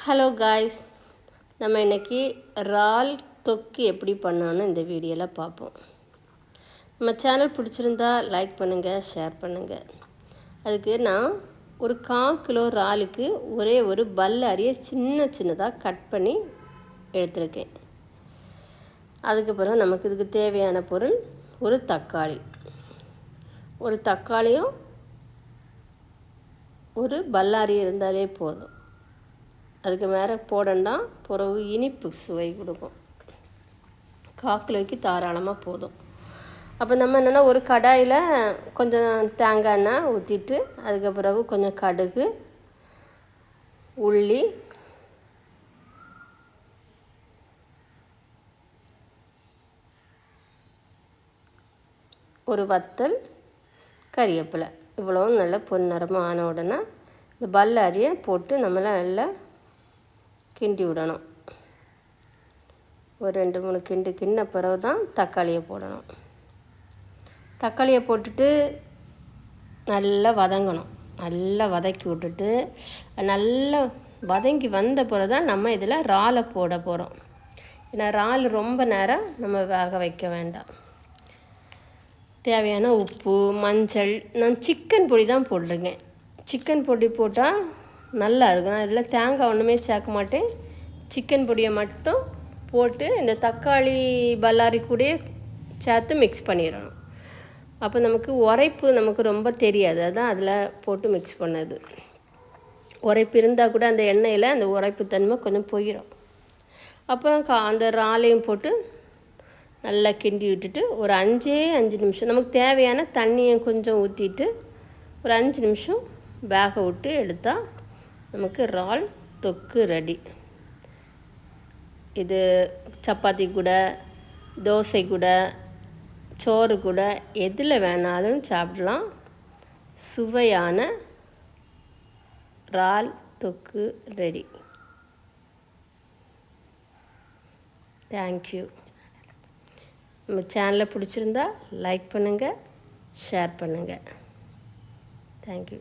Hello guys, நம்ம இன்றைக்கி இறால் தொக்கு எப்படி பண்ணோன்னு இந்த வீடியோவில் பார்ப்போம். நம்ம சேனல் பிடிச்சிருந்தா லைக் பண்ணுங்கள், ஷேர் பண்ணுங்கள். அதுக்கு நான் ஒரு 1/4 கிலோ இறாலுக்கு ஒரே ஒரு பல்லாரியை சின்னதாக கட் பண்ணி எடுத்துருக்கேன். அதுக்கப்புறம் நமக்கு இதுக்கு தேவையான பொருள் ஒரு தக்காளியும் ஒரு பல்லாரி இருந்தாலே போதும். அதுக்கு மேலே போடண்டா, பிறகு இனிப்பு சுவை கொடுக்கும். 1/4 கிலோவுக்கு தாராளமாக போதும். அப்போ நம்ம என்னென்னா ஒரு கடாயில் கொஞ்சம் தேங்காய் எண்ணெய் ஊற்றிட்டு, அதுக்கு பிறகு கொஞ்சம் கடுகு, உள்ளி, ஒரு வத்தல், கறிவேப்பிலை, இவ்வளவும் நல்லா பொன்னிறமாக ஆன உடனே இந்த பல்லாரியை போட்டு நம்மளாம் நல்லா கிண்டி விடணும். ஒரு 2-3 கிண்ண பிறகு தான் தக்காளியை போடணும். தக்காளியை போட்டுட்டு நல்லா வதங்கணும். நல்லா வதக்கி விட்டுட்டு நல்லா வதங்கி வந்த பிறகு தான் நம்ம இதில் இறாலை போட போகிறோம். ஏன்னா இறால் ரொம்ப நேரம் நம்ம வேக வைக்க வேண்டாம். தேவையான உப்பு, மஞ்சள், நான் சிக்கன் பொடி தான் போடுறேங்க. சிக்கன் பொடி போட்டால் நல்லா இருக்கும். நான் இதில் தேங்காய் ஒன்றுமே சேர்க்க மாட்டேன். சிக்கன் பொடியை மட்டும் போட்டு இந்த தக்காளி பல்லாரி கூட சேர்த்து மிக்ஸ் பண்ணிடணும். அப்போ நமக்கு உரைப்பு நமக்கு ரொம்ப தெரியாது. அதுதான் அதில் போட்டு மிக்ஸ் பண்ணது. உரைப்பு இருந்தால் கூட அந்த எண்ணெயில் அந்த உரைப்பு தன்மை கொஞ்சம் போயிடும். அப்புறம் அந்த இறாலையும் போட்டு நல்லா கிண்டி விட்டுட்டு ஒரு 5 நிமிஷம் நமக்கு தேவையான தண்ணியை கொஞ்சம் ஊற்றிட்டு ஒரு 5 நிமிஷம் வேக விட்டு எடுத்தால் நமக்கு இறால் தொக்கு ரெடி. இது சப்பாத்தி கூட, தோசை கூட, சோறு கூட எதில் வேணாலும் சாப்பிடலாம். சுவையான இறால் தொக்கு ரெடி. தேங்க்யூ. நம்ம சேனலை பிடிச்சிருந்தா லைக் பண்ணுங்கள், ஷேர் பண்ணுங்கள். தேங்க்யூ.